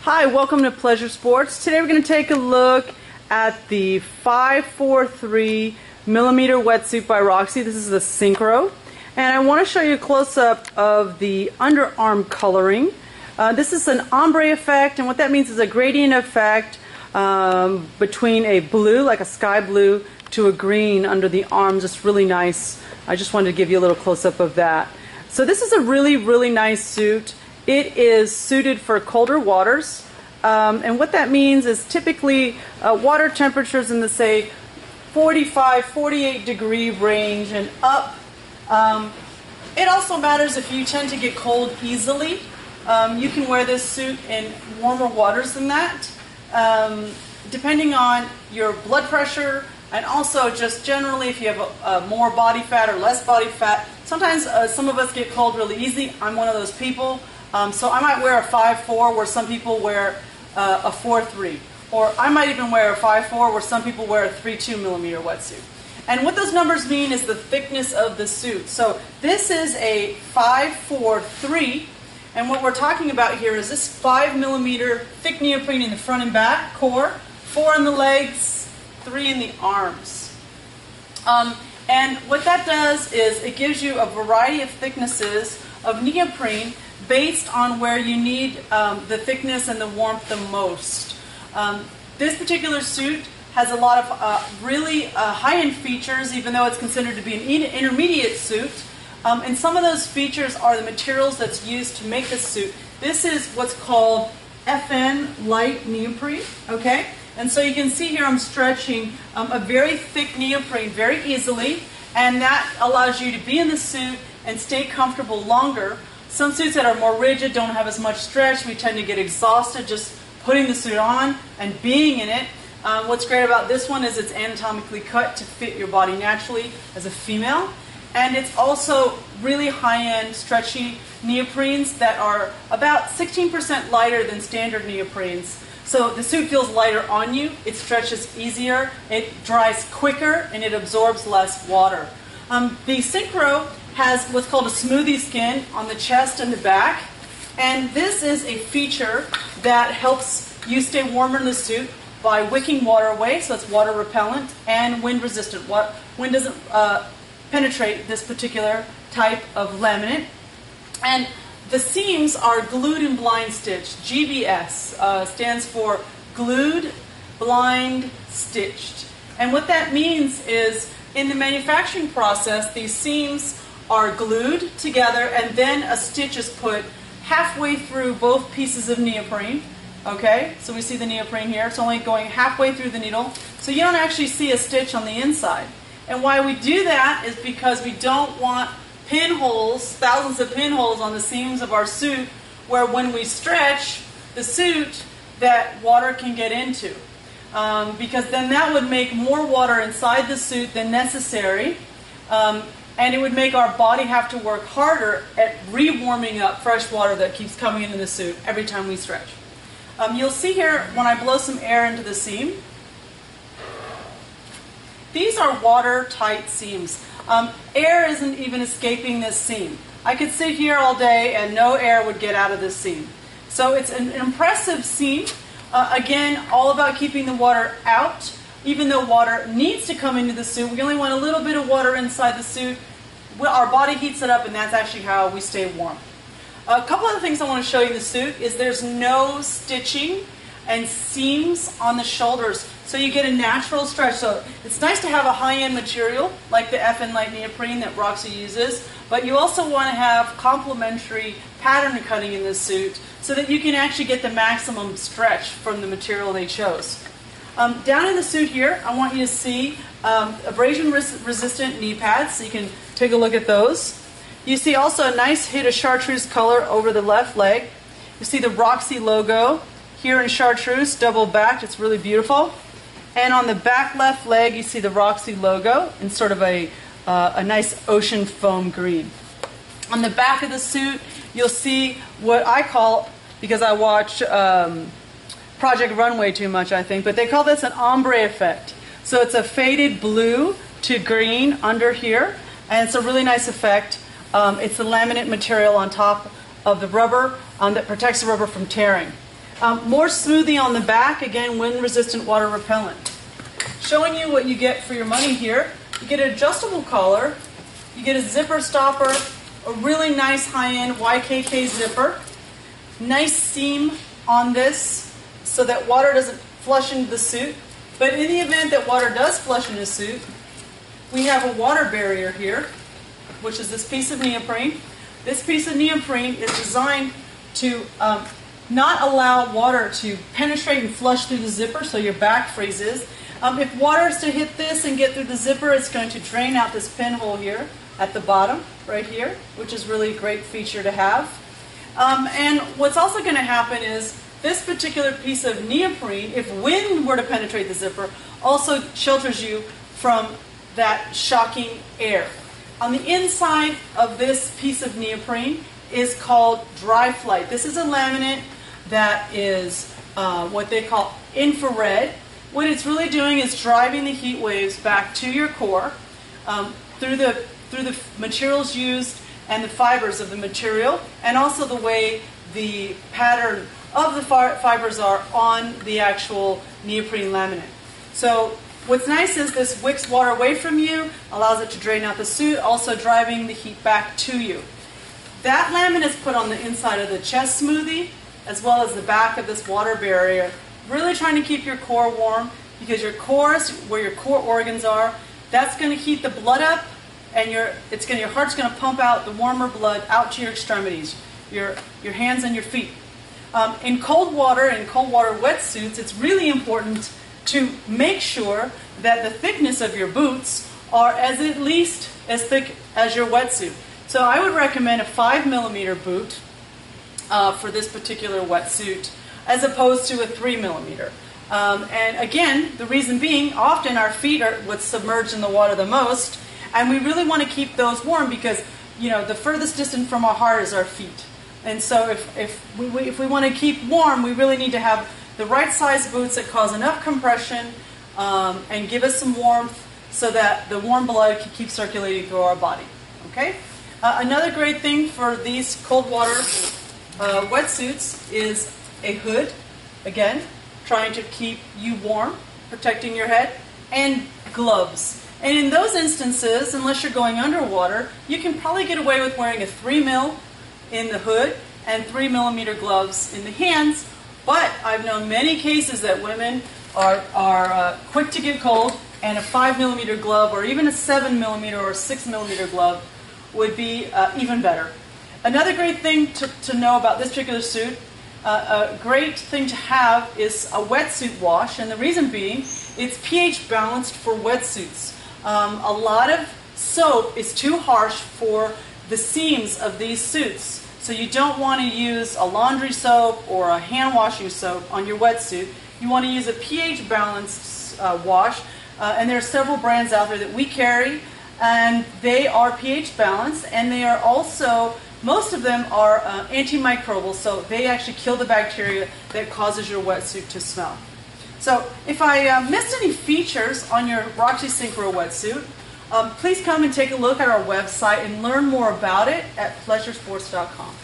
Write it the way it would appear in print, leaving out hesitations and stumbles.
Hi, welcome to Pleasure Sports. Today we're going to take a look at the 543 millimeter wetsuit by Roxy. This is the Syncro. And I want to show you a close-up of the underarm coloring. This is an ombre effect, and what that means is a gradient effect between a blue, like a sky blue, to a green under the arms. It's really nice. I just wanted to give you a little close-up of that. So this is a really nice suit. It is suited for colder waters, and what that means is typically water temperatures in the, say, 45, 48 degree range and up. It also matters if you tend to get cold easily. You can wear this suit in warmer waters than that, depending on your blood pressure, and also just generally if you have more body fat or less body fat. Sometimes some of us get cold really easy. I'm one of those people. So I might wear a 5'4", where some people wear a 4'3", or I might even wear a 5'4", where some people wear a 3'2" millimeter wetsuit. And what those numbers mean is the thickness of the suit. So this is a 5'4", and what we're talking about here is this 5 millimeter thick neoprene in the front and back core, 4 in the legs, 3 in the arms. And what that does is it gives you a variety of thicknesses of neoprene based on where you need the thickness and the warmth the most. This particular suit has a lot of really high-end features, even though it's considered to be an intermediate suit. And some of those features are the materials that's used to make this suit. This is what's called FN Lite neoprene, okay? And so you can see here I'm stretching a very thick neoprene very easily, and that allows you to be in the suit and stay comfortable longer. Some suits that are more rigid don't have as much stretch. We tend to get exhausted just putting the suit on and being in it. What's great about this one is it's anatomically cut to fit your body naturally as a female. And it's also really high-end stretchy neoprenes that are about 16% lighter than standard neoprenes. So the suit feels lighter on you, it stretches easier, it dries quicker, and it absorbs less water. The Syncro has what's called a smoothie skin on the chest and the back, and this is a feature that helps you stay warmer in the suit by wicking water away, so it's water repellent and wind resistant. Wind doesn't penetrate this particular type of laminate. And the seams are glued and blind stitched. GBS stands for glued, blind, stitched. And what that means is in the manufacturing process, these seams are glued together and then a stitch is put halfway through both pieces of neoprene. Okay, so we see the neoprene here. It's only going halfway through the needle. So you don't actually see a stitch on the inside. And why we do that is because we don't want pinholes, thousands of pinholes on the seams of our suit, where when we stretch the suit, that water can get into. Because then that would make more water inside the suit than necessary. And it would make our body have to work harder at re-warming up fresh water that keeps coming into the suit every time we stretch. You'll see here when I blow some air into the seam, these are watertight seams. Air isn't even escaping this seam. I could sit here all day and no air would get out of this seam. So it's an impressive seam. Again, all about keeping the water out. Even though water needs to come into the suit, we only want a little bit of water inside the suit. Our body heats it up, and that's actually how we stay warm. A couple other things I want to show you in the suit is there's no stitching and seams on the shoulders, so you get a natural stretch. So it's nice to have a high-end material like the FN Lite neoprene that Roxy uses, but you also want to have complementary pattern cutting in this suit so that you can actually get the maximum stretch from the material they chose. Down in the suit here, I want you to see abrasion-resistant knee pads, so you can take a look at those. You see also a nice hit of chartreuse color over the left leg. You see the Roxy logo here in chartreuse, double-backed. It's really beautiful. And on the back left leg, you see the Roxy logo in sort of a nice ocean foam green. On the back of the suit, you'll see what I call, because I watch Project Runway too much, I think, but they call this an ombre effect. So it's a faded blue to green under here, and it's a really nice effect. It's the laminate material on top of the rubber that protects the rubber from tearing. More Smoothie on the back, again, wind-resistant, water repellent. Showing you what you get for your money here. You get an adjustable collar, you get a zipper stopper, a really nice high-end YKK zipper, nice seam on this so that water doesn't flush into the suit. But in the event that water does flush into the suit, we have a water barrier here, which is this piece of neoprene. This piece of neoprene is designed to not allow water to penetrate and flush through the zipper so your back freezes. If water is to hit this and get through the zipper, it's going to drain out this pinhole here at the bottom, right here, which is really a great feature to have. And what's also going to happen is this particular piece of neoprene, if wind were to penetrate the zipper, also shelters you from that shocking air. On the inside of this piece of neoprene is called dry flight. This is a laminate that is what they call infrared. What it's really doing is driving the heat waves back to your core through the materials used and the fibers of the material, and also the way the pattern of the fibers are on the actual neoprene laminate. So what's nice is this wicks water away from you, allows it to drain out the suit, also driving the heat back to you. That laminate is put on the inside of the chest Smoothie, as well as the back of this water barrier, really trying to keep your core warm, because your core is where your core organs are. That's going to heat the blood up, and your heart's going to pump out the warmer blood out to your extremities, your hands and your feet. In cold water wetsuits, it's really important to make sure that the thickness of your boots are at least as thick as your wetsuit. So I would recommend a 5mm boot for this particular wetsuit, as opposed to a 3mm. And again, the reason being, often our feet are what's submerged in the water the most, and we really want to keep those warm because, you know, the furthest distance from our heart is our feet. And so if we want to keep warm, we really need to have the right size boots that cause enough compression and give us some warmth so that the warm blood can keep circulating through our body. Okay? Another great thing for these cold water wetsuits is a hood, again, trying to keep you warm, protecting your head, and gloves. And in those instances, unless you're going underwater, you can probably get away with wearing a 3mm in the hood and 3mm gloves in the hands. But I've known many cases that women are quick to get cold, and a 5mm glove or even a 7mm or a 6mm glove would be even better. Another great thing to know about this particular suit, a great thing to have is a wetsuit wash, and the reason being, it's pH balanced for wetsuits. A lot of soap is too harsh for the seams of these suits. So you don't want to use a laundry soap or a hand washing soap on your wetsuit. You want to use a pH balanced wash, and there are several brands out there that we carry, and they are pH balanced, and they are also, most of them are antimicrobial, so they actually kill the bacteria that causes your wetsuit to smell. So if I missed any features on your Roxy Syncro wetsuit, please come and take a look at our website and learn more about it at PleasureSports.com.